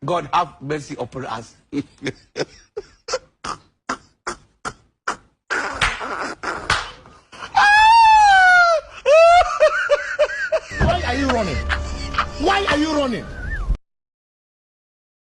God have mercy upon us. Why are you running? Why are you running?